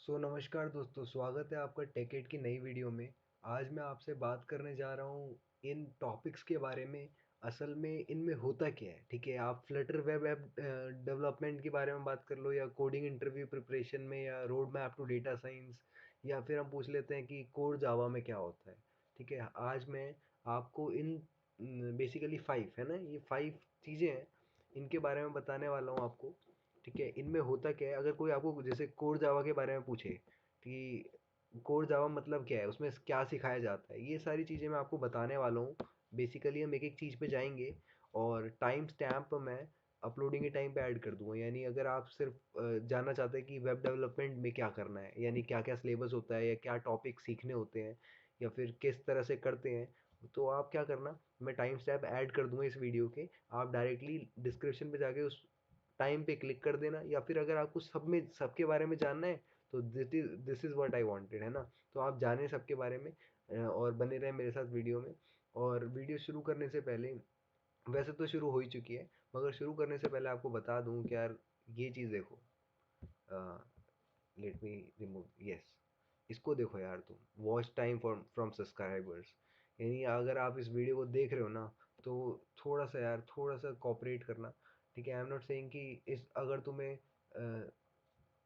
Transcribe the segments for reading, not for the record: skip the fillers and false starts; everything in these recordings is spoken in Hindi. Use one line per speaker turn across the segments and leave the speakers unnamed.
नमस्कार दोस्तों, स्वागत है आपका टेकेट की नई वीडियो में। आज मैं आपसे बात करने जा रहा हूँ इन टॉपिक्स के बारे में। असल में इनमें होता क्या है, ठीक है। आप फ्लटर वेब ऐप डेवलपमेंट के बारे में बात कर लो, या कोडिंग इंटरव्यू प्रिपरेशन में, या road map to data science, या फिर हम पूछ लेते हैं कि कोड जावा में क्या होता है। ठीक है, आज मैं आपको इन बेसिकली 5 है ना, ये 5 चीज़ें हैं, इनके बारे में बताने वाला हूँ आपको। ठीक है, इनमें होता क्या है, अगर कोई आपको जैसे कोर जावा के बारे में पूछे कि कोर जावा मतलब क्या है, उसमें क्या सिखाया जाता है, ये सारी चीज़ें मैं आपको बताने वाला हूँ। बेसिकली हम एक एक चीज़ पे जाएंगे, और टाइम स्टैम्प मैं अपलोडिंग के टाइम पे ऐड कर दूंगा। यानी अगर आप सिर्फ जानना चाहते हैं कि वेब डेवलपमेंट में क्या करना है, यानी क्या क्या सिलेबस होता है, या क्या टॉपिक सीखने होते हैं, या फिर किस तरह से करते हैं, तो आप क्या करना, मैं टाइम स्टैम्प ऐड कर दूंगा इस वीडियो के। आप डायरेक्टली डिस्क्रिप्शन पे जाके उस टाइम पे क्लिक कर देना, या फिर अगर आपको सबके बारे में जानना है, तो this is what I wanted, है ना। तो आप जाने सबके बारे में, और बने रहे मेरे साथ वीडियो में। और वीडियो शुरू करने से पहले, वैसे तो शुरू हो ही चुकी है, मगर शुरू करने से पहले आपको बता दूं कि यार, ये चीज़ देखो, लेट मी रिमूव, यस, इसको देखो यार, तुम वॉच टाइम फ्रॉम सब्सक्राइबर्स। यानी अगर आप इस वीडियो को देख रहे हो ना, तो थोड़ा सा यार, थोड़ा सा कॉपरेट करना। ठीक है, आई एम नॉट सेइंग कि इस अगर तुम्हें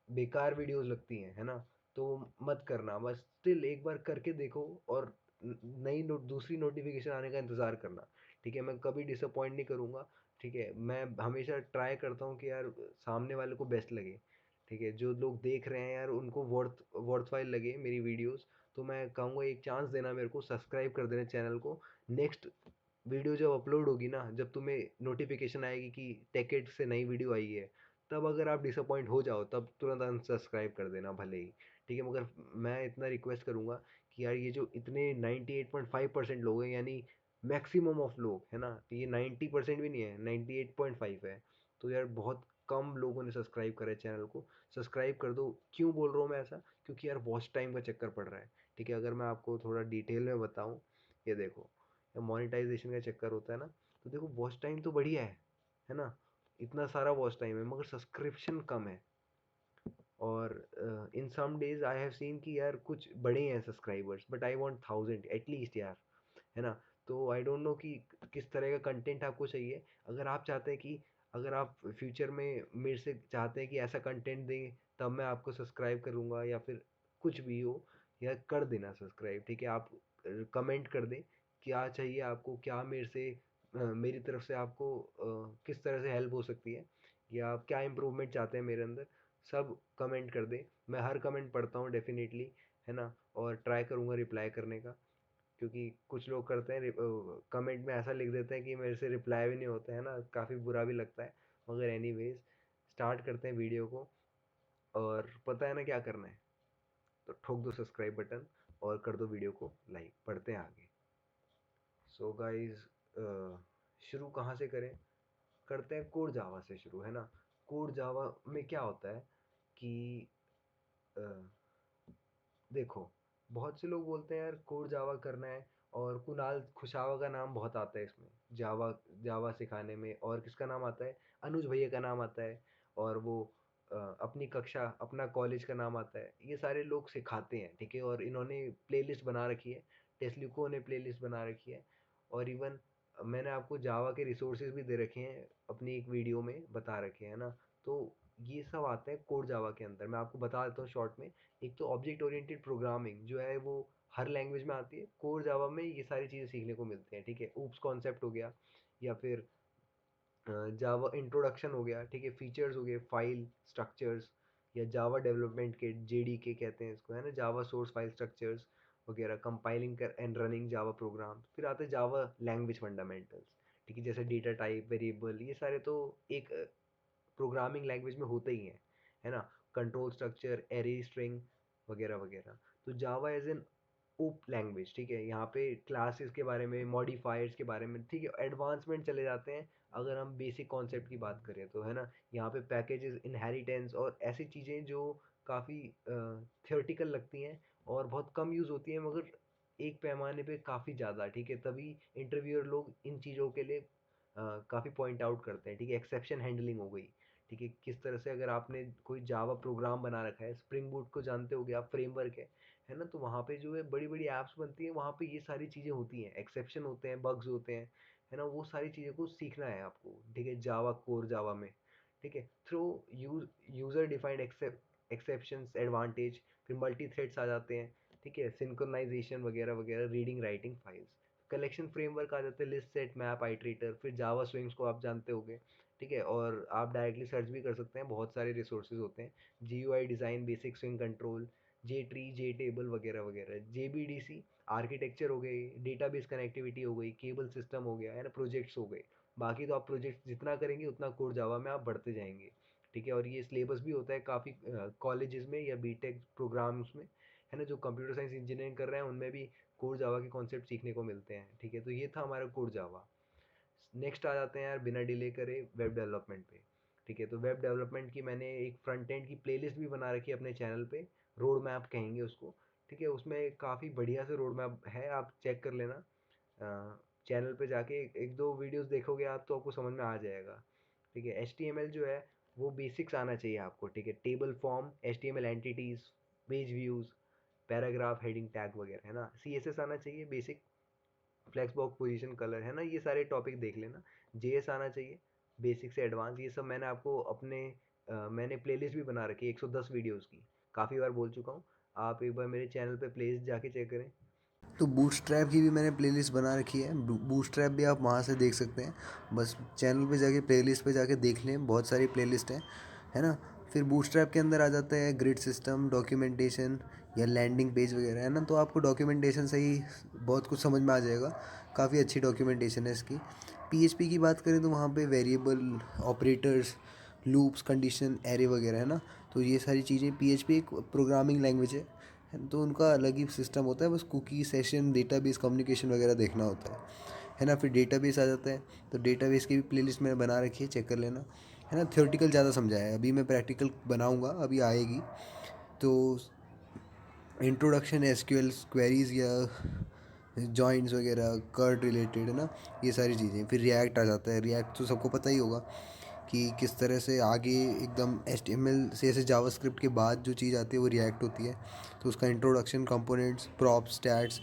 बेकार वीडियोस लगती हैं, है ना, तो मत करना। बस स्टिल एक बार करके देखो, और दूसरी नोटिफिकेशन आने का इंतज़ार करना। ठीक है, मैं कभी डिसअपॉइंट नहीं करूँगा। ठीक है, मैं हमेशा ट्राई करता हूँ कि यार सामने वाले को बेस्ट लगे। ठीक है, जो लोग देख रहे हैं यार, उनको वर्थ वाइल लगे मेरी वीडियोस। तो मैं कहूँगा एक चांस देना मेरे को, सब्सक्राइब कर देना चैनल को। नेक्स्ट वीडियो जब अपलोड होगी ना, जब तुम्हें नोटिफिकेशन आएगी कि टेकेट से नई वीडियो आई है, तब अगर आप डिसअपॉइंट हो जाओ, तब तुरंत अनसब्सक्राइब कर देना भले ही। ठीक है, मगर मैं इतना रिक्वेस्ट करूँगा कि यार, ये जो इतने 98.5% लोग हैं, यानी मैक्सिमम ऑफ लोग, है ना, ये 90% भी नहीं है, 98.5 है। तो यार बहुत कम लोगों ने सब्सक्राइब करा है चैनल को। सब्सक्राइब कर दो। क्यों बोल रहा हूँ मैं ऐसा, क्योंकि यार वॉच टाइम का चक्कर पड़ रहा है। ठीक है, अगर मैं आपको थोड़ा डिटेल में बताऊँ, ये देखो, मोनेटाइजेशन का चक्कर होता है ना, तो देखो वॉच टाइम तो बढ़िया है ना, इतना सारा वॉच टाइम है, मगर सब्सक्रिप्शन कम है। और in some days I have seen कि यार कुछ बड़े हैं subscribers, but I want 1000 at least यार, है ना। तो आई डोंट नो कि किस तरह का कंटेंट आपको चाहिए। अगर आप चाहते हैं कि, अगर आप फ्यूचर में मेरे से चाहते हैं कि ऐसा कंटेंट दें, तब मैं आपको सब्सक्राइब करूँगा, या फिर कुछ भी हो, या कर देना सब्सक्राइब। ठीक है, आप कमेंट कर दें क्या चाहिए आपको, क्या मेरे से मेरी तरफ से आपको किस तरह से हेल्प हो सकती है, या आप क्या इम्प्रूवमेंट चाहते हैं मेरे अंदर, सब कमेंट कर दें। मैं हर कमेंट पढ़ता हूँ डेफिनेटली, है ना, और ट्राई करूँगा रिप्लाई करने का। क्योंकि कुछ लोग करते हैं, कमेंट में ऐसा लिख देते हैं कि मेरे से रिप्लाई भी नहीं होता है ना, काफ़ी बुरा भी लगता है। मगर एनीवेज, स्टार्ट करते हैं वीडियो को। और पता है ना क्या करना है, तो ठोक दो सब्सक्राइब बटन, और कर दो वीडियो को लाइक। पढ़ते हैं आगे। सो गाइस, शुरू कहाँ से करें, करते हैं कोड जावा से शुरू, है ना। कोड जावा में क्या होता है कि अ, देखो, बहुत से लोग बोलते हैं यार कोड जावा करना है, और कुणाल खुशावा का नाम बहुत आता है इसमें, जावा जावा सिखाने में। और किसका नाम आता है, अनुज भैया का नाम आता है। और वो अपनी कक्षा, अपना कॉलेज का नाम आता है। ये सारे लोग सिखाते हैं, ठीक है, और इन्होंने प्लेलिस्ट बना रखी है, टेस्लिको ने प्लेलिस्ट बना रखी है। और इवन मैंने आपको जावा के रिसोर्सेज भी दे रखे हैं, अपनी एक वीडियो में बता रखे हैं ना। तो ये सब आता है कोड जावा के अंदर। मैं आपको बता देता हूँ शॉर्ट में। एक तो ऑब्जेक्ट ओरिएंटेड प्रोग्रामिंग जो है, वो हर लैंग्वेज में आती है। कोर जावा में ये सारी चीज़ें सीखने को मिलती हैं। ठीक है, ऊप्स कॉन्सेप्ट हो गया, या फिर जावा इंट्रोडक्शन हो गया, ठीक है, फीचर्स हो गए, फाइल स्ट्रक्चर्स, या जावा डेवलपमेंट किट, जेडीके कहते हैं इसको, है ना, जावा सोर्स फाइल स्ट्रक्चर्स वगैरह, कंपाइलिंग कर एंड रनिंग जावा प्रोग्राम। फिर आते हैं जावा लैंग्वेज फंडामेंटल्स। ठीक है, जैसे डेटा टाइप, वेरिएबल, ये सारे तो एक प्रोग्रामिंग लैंग्वेज में होते ही हैं, है ना। कंट्रोल स्ट्रक्चर, एरे, स्ट्रिंग वगैरह वगैरह। तो जावा एज एन ओप लैंग्वेज, ठीक है, यहाँ पे क्लासेस के बारे में, मॉडिफायर्स के बारे में, ठीक है, एडवांसमेंट चले जाते हैं। अगर हम बेसिक कॉन्सेप्ट की बात करें तो, है ना, यहाँ पे पैकेजेस, इनहेरिटेंस, और ऐसी चीज़ें जो काफ़ी थियोरटिकल लगती हैं, और बहुत कम यूज़ होती हैं, मगर एक पैमाने पे काफ़ी ज़्यादा। ठीक है, तभी इंटरव्यूअर लोग इन चीज़ों के लिए काफ़ी पॉइंट आउट करते हैं। ठीक है, एक्सेप्शन हैंडलिंग हो गई, ठीक है, किस तरह से अगर आपने कोई जावा प्रोग्राम बना रखा है, स्प्रिंग बूट को जानते होगे आप, फ्रेमवर्क है ना, तो वहाँ पे जो है बड़ी बड़ी ऐप्स बनती हैं, वहाँ पे ये सारी चीज़ें होती हैं, एक्सेप्शन होते हैं, बग्स होते हैं, है ना, वो सारी चीज़ों को सीखना है आपको, ठीक है, जावा कोर जावा में, ठीक है, through user defined exceptions advantage, फिर मल्टी थ्रेड्स आ जाते हैं, ठीक है, सिंक्रोनाइजेशन वगैरह वगैरह, reading writing files, collection framework आ जाते हैं, लिस्ट सेट मैप आइट्रेटर, फिर जावा स्विंग्स को आप जानते होंगे, ठीक है, और आप डायरेक्टली सर्च भी कर सकते हैं, बहुत सारे रिसोर्सेज होते हैं, GUI design, basic swing control, J tree, J table वगैरह वगैरह, JBDC आर्किटेक्चर हो गई, डेटाबेस कनेक्टिविटी हो गई, केबल सिस्टम हो गया, है ना, प्रोजेक्ट्स हो गए। बाकी तो आप प्रोजेक्ट जितना करेंगे उतना कोर जावा में आप बढ़ते जाएंगे, ठीक है, और ये सिलेबस भी होता है काफ़ी कॉलेजेस में या बीटेक प्रोग्राम्स में, है ना, जो कंप्यूटर साइंस इंजीनियरिंग कर रहे हैं उनमें भी कोर जावा के कॉन्सेप्ट सीखने को मिलते हैं, ठीक है, तो ये था हमारा कोर जावा। नेक्स्ट आ जाते हैं यार बिना डिले करे वेब डेवलपमेंट पे, ठीक है, तो वेब डेवलपमेंट की मैंने एक फ्रंट एंड की प्लेलिस्ट भी बना रखी है अपने चैनल पे, रोड मैप कहेंगे उसको, ठीक है, उसमें काफ़ी बढ़िया से रोड मैप है, आप चेक कर लेना, चैनल पे जाके एक दो वीडियोस देखोगे आप तो आपको समझ में आ जाएगा, ठीक है, HTML जो है वो बेसिक्स आना चाहिए आपको, ठीक है, table form, HTML entities, page views, paragraph, heading tag वगैरह, है ना, CSS आना चाहिए basic, flex box, position, colour, है ना, ये सारे टॉपिक देख लेना, JS आना चाहिए बेसिक से एडवांस, ये सब मैंने आपको अपने मैंने प्लेलिस्ट भी बना रखी है 110 वीडियोस की, काफ़ी बार बोल चुका हूँ, आप एक बार मेरे चैनल पे प्लेलिस्ट जाके चेक करें।
तो बूटस्ट्रैप की भी मैंने प्लेलिस्ट बना रखी है, बूटस्ट्रैप भी आप वहाँ से देख सकते हैं। बस चैनल पे जाके प्लेलिस्ट पे जाके देख लें, बहुत सारी प्लेलिस्ट हैं, है ना। फिर बूटस्ट्रैप के अंदर आ जाता है ग्रिड सिस्टम, डॉक्यूमेंटेशन या लैंडिंग पेज वगैरह, है ना। तो आपको डॉक्यूमेंटेशन से ही बहुत कुछ समझ में आ जाएगा, काफ़ी अच्छी डॉक्यूमेंटेशन है इसकी। PHP की बात करें तो वहाँ पे variable, operators, loops, condition, array वगैरह, है ना। तो ये सारी चीज़ें, PHP एक प्रोग्रामिंग लैंग्वेज है, तो उनका अलग ही सिस्टम होता है, बस कुकी, सेशन, डेटाबेस कम्युनिकेशन वगैरह देखना होता है ना। फिर डेटाबेस आ जाता है, तो डेटाबेस की भी प्लेलिस्ट मैंने बना रखी है, चेक कर लेना, है ना। थ्योरेटिकल ज़्यादा समझाया है, अभी मैं प्रैक्टिकल बनाऊँगा, अभी आएगी। तो इंट्रोडक्शन SQL क्वेरीज या जॉइंट्स वगैरह, कर्ट रिलेटेड, है ना, ये सारी चीज़ें। फिर रिएक्ट आ जाता है, रिएक्ट तो सबको पता ही होगा कि किस तरह से आगे एकदम HTML CSS जावास्क्रिप्ट के बाद जो चीज़ आती है वो रिएक्ट होती है। तो उसका इंट्रोडक्शन, कंपोनेंट्स, प्रॉप, स्टैट्स,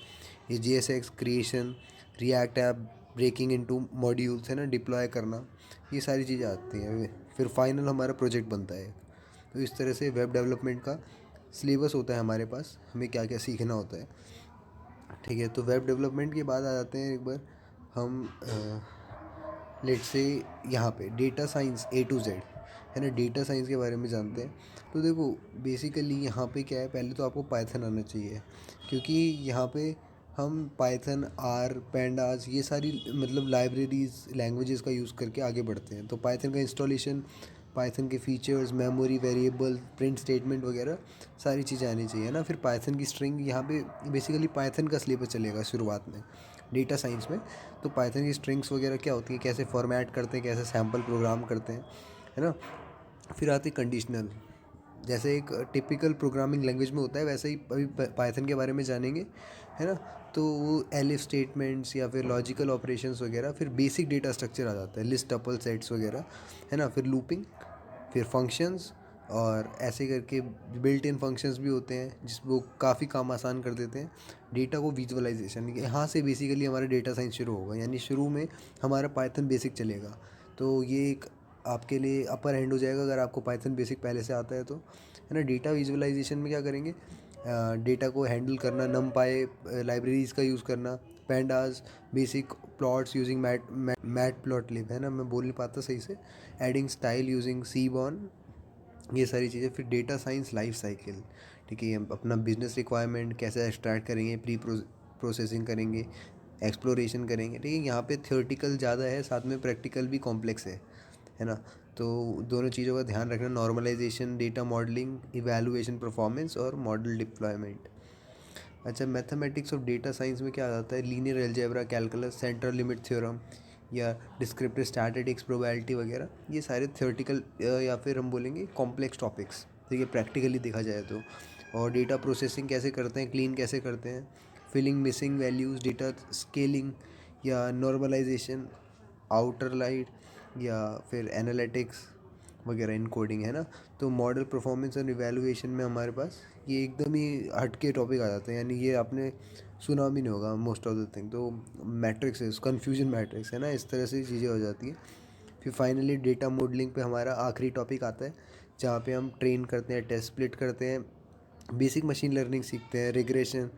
ये JSX creation, React app breaking into modules, है ना, डिप्लॉय करना, ये सारी चीज़ें आती हैं। फिर फाइनल हमारा प्रोजेक्ट बनता है। तो इस तरह से वेब डेवलपमेंट का सिलेबस होता है हमारे पास, हमें क्या क्या सीखना होता है, ठीक है। तो वेब डेवलपमेंट के बाद आ जाते हैं एक बार हम लेट से यहाँ पे data science A to Z, है ना, डेटा साइंस के बारे में जानते हैं। तो देखो बेसिकली यहाँ पे क्या है, पहले तो आपको पाइथन आना चाहिए, क्योंकि यहाँ पे हम पाइथन, R, पैंडास, ये सारी मतलब लाइब्रेरीज, लैंग्वेजेस का यूज़ करके आगे बढ़ते हैं। तो पाइथन का इंस्टॉलेशन, पाइथन के features, memory, variable, print statement वगैरह सारी चीज़ें आनी चाहिए ना। फिर पाइथन की स्ट्रिंग, यहाँ पे बेसिकली पाइथन का सिलेबस चलेगा शुरुआत में डेटा साइंस में। तो पाइथन की स्ट्रिंग्स वगैरह क्या होती है, कैसे फॉर्मेट करते हैं, कैसे सैम्पल प्रोग्राम करते हैं, है ना। फिर आती कंडीशनल, जैसे एक टिपिकल प्रोग्रामिंग लैंग्वेज में होता है वैसे ही अभी पाइथन के बारे में जानेंगे, है ना। तो वो एलिफ स्टेटमेंट्स या फिर लॉजिकल ऑपरेशंस वगैरह। फिर बेसिक डेटा स्ट्रक्चर आ जाता है, लिस्ट, टपल, सेट्स वगैरह, है ना। फिर लूपिंग, फिर फंक्शंस, और ऐसे करके बिल्ट इन फंक्शंस भी होते हैं जिस वो काफ़ी काम आसान कर देते हैं। डेटा को विजुअलाइजेशन, यहाँ से बेसिकली हमारा डेटा साइंस शुरू होगा, यानी शुरू में हमारा पाइथन बेसिक चलेगा। तो ये एक आपके लिए अपर हैंड हो जाएगा अगर आपको पाइथन बेसिक पहले से आता है तो, है ना। डेटा विजुअलाइजेशन में क्या करेंगे, डेटा को हैंडल करना, नमपाई लाइब्रेरीज़ का यूज़ करना, pandas, basic plots using matplotlib, है ना, मैं बोल नहीं पाता सही से, एडिंग स्टाइल यूजिंग सीबॉन, ये सारी चीज़ें। फिर डेटा साइंस लाइफ साइकिल, ठीक है, हम अपना बिजनेस रिक्वायरमेंट कैसे एक्सट्रैक्ट करेंगे, प्रोसेसिंग करेंगे, एक्सप्लोरेशन करेंगे, ठीक है। यहाँ पे थ्योरेटिकल ज़्यादा है, साथ में प्रैक्टिकल भी कॉम्प्लेक्स है ना। तो दोनों चीज़ों का ध्यान रखना, normalisation, data modelling, evaluation, performance और मॉडल डिप्लॉयमेंट। अच्छा, मैथमेटिक्स ऑफ डेटा साइंस में क्या आ जाता है, linear algebra, calculus, central limit theorem या डिस्क्रिप्टिव स्टैटिस्टिक्स, प्रोबेबिलिटी वगैरह, ये सारे थ्योरेटिकल या फिर हम बोलेंगे कॉम्प्लेक्स टॉपिक्स, ठीक है, प्रैक्टिकली देखा जाए तो। और डेटा प्रोसेसिंग कैसे करते हैं, क्लीन कैसे करते हैं, filling missing values, data scaling या नॉर्मलाइजेशन, आउटर लाइट या फिर एनालिटिक्स, वगैरह इन कोडिंग है ना। तो मॉडल परफॉर्मेंस और इवैल्यूएशन में हमारे पास ये एकदम ही हटके टॉपिक आ जाते हैं, यानी ये आपने सुना भी नहीं होगा मोस्ट ऑफ द थिंग। तो मैट्रिक्स है, कन्फ्यूजन मैट्रिक्स है ना, इस तरह से चीज़ें हो जाती हैं। फिर फाइनली डेटा मॉडलिंग पे हमारा आखिरी टॉपिक आता है, जहाँ पे हम ट्रेन करते हैं, टेस्ट स्प्लिट करते हैं, बेसिक मशीन लर्निंग सीखते हैं, रिग्रेशन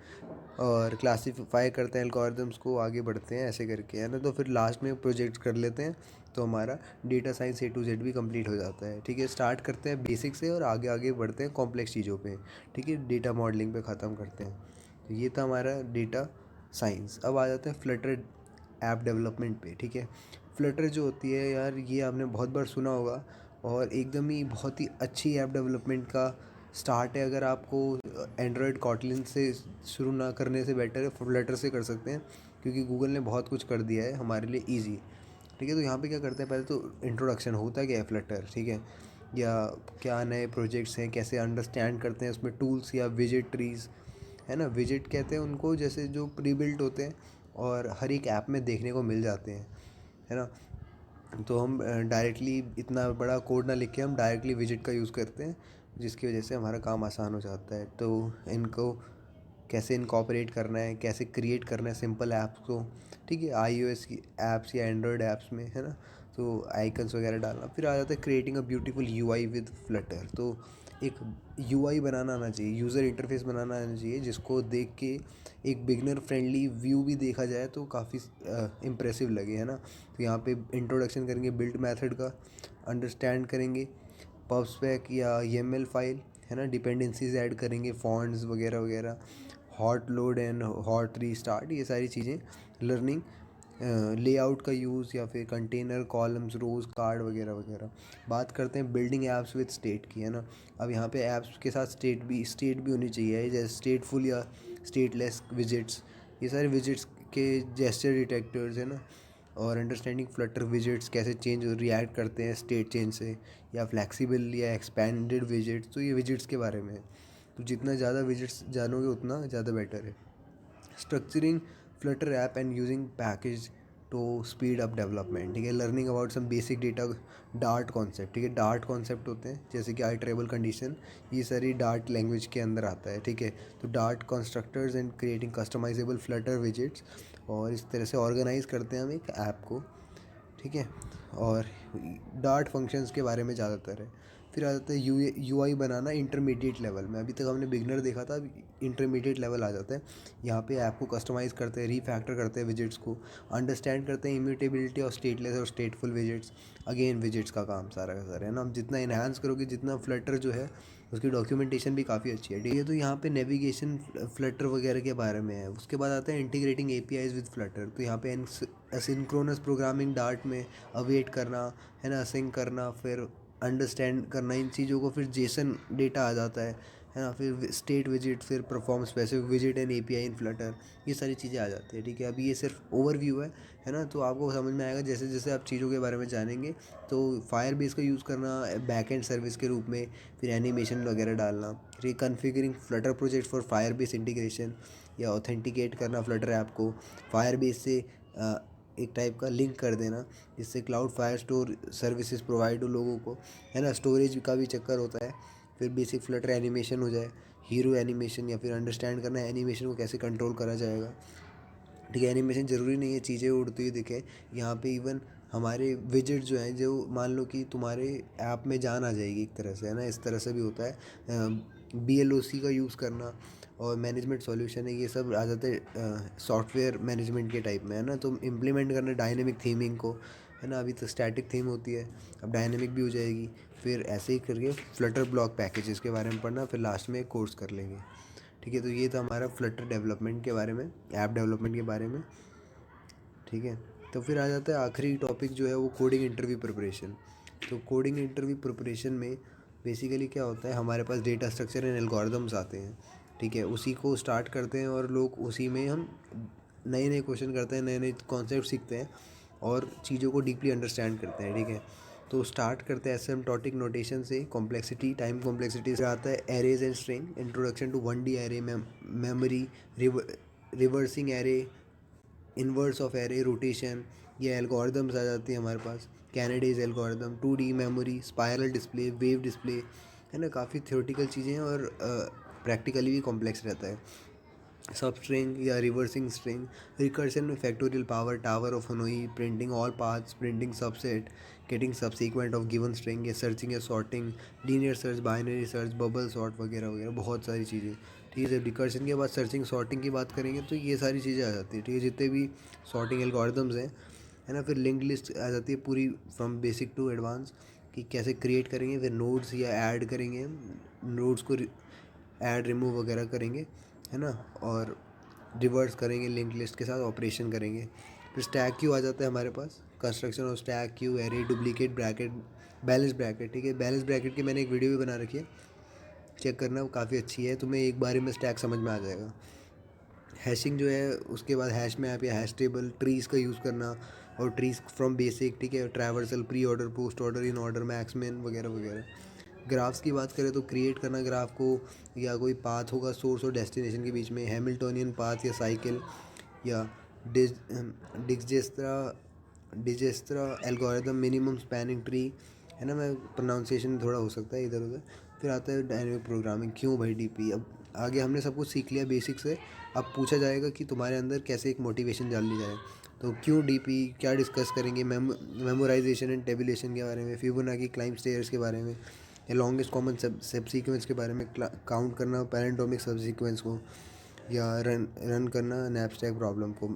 और क्लासीफाई करते हैं एल्गोरिदम्स को, आगे बढ़ते हैं ऐसे करके है ना। तो फिर लास्ट में प्रोजेक्ट कर लेते हैं, तो हमारा data science A to Z भी कंप्लीट हो जाता है। ठीक है, स्टार्ट करते हैं बेसिक से और आगे आगे बढ़ते हैं कॉम्प्लेक्स चीज़ों पे। ठीक है, डेटा मॉडलिंग पे ख़त्म करते हैं। तो ये था हमारा डेटा साइंस। अब आ जाते हैं फ्लटर ऐप डेवलपमेंट पे। ठीक है, फ्लटर जो होती है यार, ये आपने बहुत बार सुना होगा और एकदम ही बहुत ही अच्छी ऐप डेवलपमेंट का स्टार्ट है। अगर आपको एंड्रॉयड कॉटलिन से शुरू ना करने से बेटर है फ्लटर से कर सकते हैं, क्योंकि गूगल ने बहुत कुछ कर दिया है हमारे लिए ईजी। ठीक है, तो यहाँ पे क्या करते हैं, पहले तो इंट्रोडक्शन होता क्या है फ्लटर, ठीक है, या क्या नए प्रोजेक्ट्स हैं, कैसे अंडरस्टैंड करते हैं उसमें टूल्स या विजिट ट्रीज़, है ना। विजिट कहते हैं उनको, जैसे जो प्री बिल्ट होते हैं और हर एक ऐप में देखने को मिल जाते हैं, है ना। तो हम डायरेक्टली इतना बड़ा कोड ना लिख के हम डायरेक्टली विजिट का यूज़ करते हैं, जिसकी वजह से हमारा काम आसान हो जाता है। तो इनको कैसे इनकॉर्पोरेट करना है, कैसे क्रिएट करना है सिंपल ऐप्स को, ठीक है, iOS की ऐप्स या एंड्रॉयड ऐप्स में, है ना। तो आइकन्स वगैरह डालना, फिर आ जाता है creating a beautiful UI with Flutter. तो एक यूआई बनाना आना चाहिए, यूज़र इंटरफेस बनाना आना चाहिए, जिसको देख के एक बिगनर फ्रेंडली व्यू भी देखा जाए तो काफ़ी इम्प्रेसिव लगे, है ना। तो यहाँ पे इंट्रोडक्शन करेंगे बिल्ड मेथड का, अंडरस्टैंड करेंगे पब्सपेक या YAML फाइल, है ना, डिपेंडेंसीज ऐड करेंगे, फॉन्ट्स वगैरह वगैरह, hot load and hot restart, ये सारी चीज़ें लर्निंग, लेआउट का यूज़ या फिर कंटेनर कॉलम्स रोज कार्ड वगैरह वगैरह। बात करते हैं बिल्डिंग ऐप्स विद स्टेट की, है ना। अब यहाँ पे ऐप्स के साथ स्टेट भी होनी चाहिए, जैसे स्टेटफुल या स्टेटलेस विजिट्स, ये सारे विजिट्स के जेस्चर डिटेक्टर्स, है ना। और अंडरस्टैंडिंग फ्लटर विजिट्स कैसे चेंज रिएक्ट करते हैं स्टेट चेंज से, या फ्लेक्सिबल या एक्सपेंडेड विजिट्स, तो ये विजिट्स के बारे में है। तो जितना ज़्यादा विजिट्स जानोगे उतना ज़्यादा बेटर है। Structuring Flutter app and using package to speed up development, ठीक है, learning about some basic data Dart concept, ठीक है, डार्ट कॉन्सेप्ट होते हैं जैसे कि आइटरेबल कंडीशन, ये सारी डार्ट लैंग्वेज के अंदर आता है। ठीक है, तो Dart constructors and creating customisable Flutter widgets, और इस तरह से ऑर्गेनाइज करते हैं हम एक ऐप को। ठीक है, और डार्ट फंक्शंस के बारे में ज़्यादातर है। फिर आ जाता है यूआई बनाना इंटरमीडिएट लेवल में। अभी तक हमने बिगनर देखा था, अभी इंटरमीडिएट लेवल आ जाता है। यहाँ पे ऐप को कस्टमाइज़ करते हैं, रीफैक्टर करते हैं विजिट्स को, अंडरस्टैंड करते हैं इम्यूटेबिलिटी और स्टेटलेस और स्टेटफुल विजिट्स। अगेन विजिट्स का काम सारा का सारा, है ना। हम जितना इन्हांस करोगे, जितना फ्लटर जो है उसकी डॉक्यूमेंटेशन भी काफ़ी अच्छी है। ठीक है, तो यहाँ पे नेविगेशन फ्लटर वगैरह के बारे में है। उसके बाद आता है इंटीग्रेटिंग एपीआईज विद फ्लटर। तो यहाँ पे एसिंक्रोनस प्रोग्रामिंग डार्ट में अवेट करना, है ना, सिंक करना, फिर अंडरस्टैंड करना इन चीज़ों को, फिर जेसन डेटा आ जाता है ना, फिर स्टेट विजिट, फिर perform specific visit and API in Flutter, ये सारी चीज़ें आ जाती है। ठीक है, अभी ये सिर्फ ओवरव्यू है ना। तो आपको समझ में आएगा जैसे जैसे आप चीज़ों के बारे में जानेंगे। तो फायर बेस का यूज़ करना बैक एंड सर्विस के रूप में, फिर एनिमेशन वगैरह डालना, फिर configuring Flutter project for fire base integration, या ऑथेंटिकेट करना फ्लटर ऐप को फायर बेस से एक टाइप का लिंक कर देना, जिससे cloud fire store services provide हो लोगों को, है ना। स्टोरेज का भी चक्कर होता है। फिर बेसिक फ्लटर एनिमेशन हो जाए, हीरो एनिमेशन, या फिर अंडरस्टैंड करना है एनिमेशन को कैसे कंट्रोल करा जाएगा। ठीक है, एनिमेशन ज़रूरी नहीं है चीज़ें उड़ती हुई दिखे, यहाँ पे इवन हमारे विजिट जो हैं, जो मान लो कि तुम्हारे ऐप में जान आ जाएगी एक तरह से, है ना, इस तरह से भी होता है। BLOC का यूज़ करना और मैनेजमेंट सॉल्यूशन है, ये सब आ जाते हैं सॉफ्टवेयर मैनेजमेंट के टाइप में, है ना। तो इम्प्लीमेंट करना डायनेमिक थीमिंग को, है ना। अभी तो स्टैटिक थीम होती है, अब डायनेमिक भी हो जाएगी। फिर ऐसे ही करके फ्लटर ब्लॉक पैकेजेस के बारे में पढ़ना, फिर लास्ट में एक कोर्स कर लेंगे। ठीक है, तो ये था हमारा फ्लटर डेवलपमेंट के बारे में, ऐप डेवलपमेंट के बारे में। ठीक है, तो फिर आ जाता है आखिरी टॉपिक जो है वो कोडिंग इंटरव्यू प्रिपरेशन। तो कोडिंग इंटरव्यू प्रिपरेशन में बेसिकली क्या होता है, हमारे पास डेटा स्ट्रक्चर एंड एल्गोरिदम्स आते हैं। ठीक है, उसी को स्टार्ट करते हैं और लोग उसी में हम नए नए क्वेश्चन करते हैं, नए नए कॉन्सेप्ट सीखते हैं और चीज़ों को डीपली अंडरस्टैंड करते हैं। ठीक है, तो स्टार्ट करते हैं एसिम्प्टोटिक नोटेशन से, कॉम्प्लेक्सिटी, टाइम कॉम्प्लेक्सिटी से आता है arrays and string, introduction to 1D array, memory, reversing array, inverse of array, rotation, ये एल्गोरिदम्स आ जाती है हमारे पास, Kadane's algorithm, 2D memory, spiral display, wave display, है ना, काफ़ी थ्योरेटिकल चीज़ें हैं और प्रैक्टिकली भी कॉम्प्लेक्स रहता है। सब स्ट्रिंग या रिवर्सिंग स्ट्रिंग, रिकर्शन में factorial power, tower of Hanoi, printing all paths, printing subset, getting subsequent of given string, या सर्चिंग या sorting, linear search, binary search, bubble sort वगैरह वगैरह, बहुत सारी चीज़ें। ठीक है, जब रिकर्शन के बाद सर्चिंग सॉर्टिंग की बात करेंगे तो ये सारी चीज़ें आ जाती है। ठीक है, जितने भी सॉर्टिंग एल्गोरिदम्स हैं, है ना, फिर लिंक लिस्ट आ जाती है पूरी, फ्रॉम बेसिक टू एडवांस, कि कैसे क्रिएट करेंगे, फिर नोड्स या ऐड करेंगे, नोड्स को ऐड रिमूव वगैरह करेंगे, है ना, और रिवर्स करेंगे लिंक लिस्ट के साथ ऑपरेशन करेंगे। फिर स्टैक क्यू आ जाता है हमारे पास, construction of stack queue, array, duplicate bracket, balance bracket. ठीक है, बैलेंस ब्रैकेट की मैंने एक वीडियो भी बना रखी है, चेक करना, वो काफ़ी अच्छी है, तुम्हें एक बार में स्टैक समझ में आ जाएगा। हैशिंग जो है, उसके बाद हैश मैप या हैश टेबल, ट्रीज़ का यूज़ करना, और ट्रीज़ फ्रॉम बेसिक, ठीक है, traversal, pre order, post order, in order, max min वगैरह वगैरह। ग्राफ्स की बात करें तो क्रिएट करना ग्राफ को, या कोई पाथ होगा सोर्स और डेस्टिनेशन के बीच में, हैमिल्टोनियन पाथ या साइकिल, या डिज डिजस्त्रा डिजस्त्रा एल्गोरिदम, मिनिमम स्पैनिंग ट्री, है ना, मैं प्रोनाउंसिएशन थोड़ा हो सकता है इधर उधर। फिर आता है डायनेमिक प्रोग्रामिंग, क्यों भाई डीपी। अब आगे हमने सब कुछ सीख लिया बेसिक से, अब पूछा जाएगा कि तुम्हारे अंदर कैसे एक मोटिवेशन डाल ली जाए। तो क्यों डीपी क्या डिस्कस करेंगे, मेमोराइजेशन एंड टेबुलेशन के बारे में, फिबोनाची क्लाइंब स्टेयर्स के बारे में, या लॉन्गेस्ट कॉमन सब सीक्वेंस के बारे में, काउंट करना पैरेंटोमिक सब सीक्वेंस को, या रन करना नैपस्टैक प्रॉब्लम को,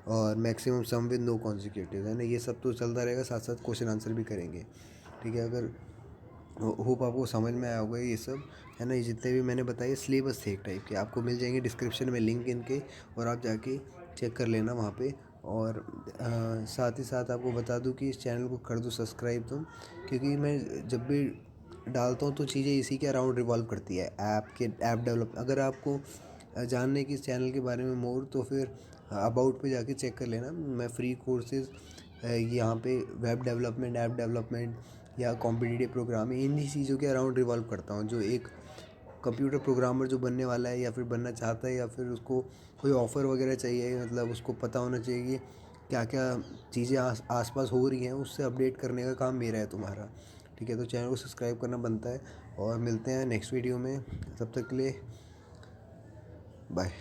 और maximum sum with no consecutive, है ना। ये सब तो चलता रहेगा, साथ साथ क्वेश्चन आंसर भी करेंगे। ठीक है, अगर होप आपको समझ में आया होगा ये सब, है ना। ये जितने भी मैंने बताए सिलेबस थे एक टाइप के, आपको मिल जाएंगे डिस्क्रिप्शन में लिंक इनके, और आप जाके चेक कर लेना वहाँ पे। और साथ ही साथ आपको बता दूँ कि इस चैनल को कर दो सब्सक्राइब तुम, क्योंकि मैं जब भी डालता हूँ तो चीज़ें इसी के अराउंड रिवॉल्व करती है, ऐप डेवलप। अगर आपको जानने की इस चैनल के बारे में मोर, तो फिर अबाउट पे जाके चेक कर लेना। मैं फ्री कोर्सेज यहाँ पे वेब डेवलपमेंट, ऐप डेवलपमेंट, या कॉम्पिटिटिव प्रोग्रामिंग, इन्हीं चीज़ों के अराउंड रिवॉल्व करता हूँ। जो एक कंप्यूटर प्रोग्रामर जो बनने वाला है, या फिर बनना चाहता है, या फिर उसको कोई ऑफ़र वगैरह चाहिए, मतलब उसको पता होना चाहिए कि क्या क्या चीज़ें आसपास हो रही हैं, उससे अपडेट करने का काम मेरा है, तुम्हारा। ठीक है, तो चैनल को सब्सक्राइब करना बनता है, और मिलते हैं नेक्स्ट वीडियो में। तब तक के लिए बाय।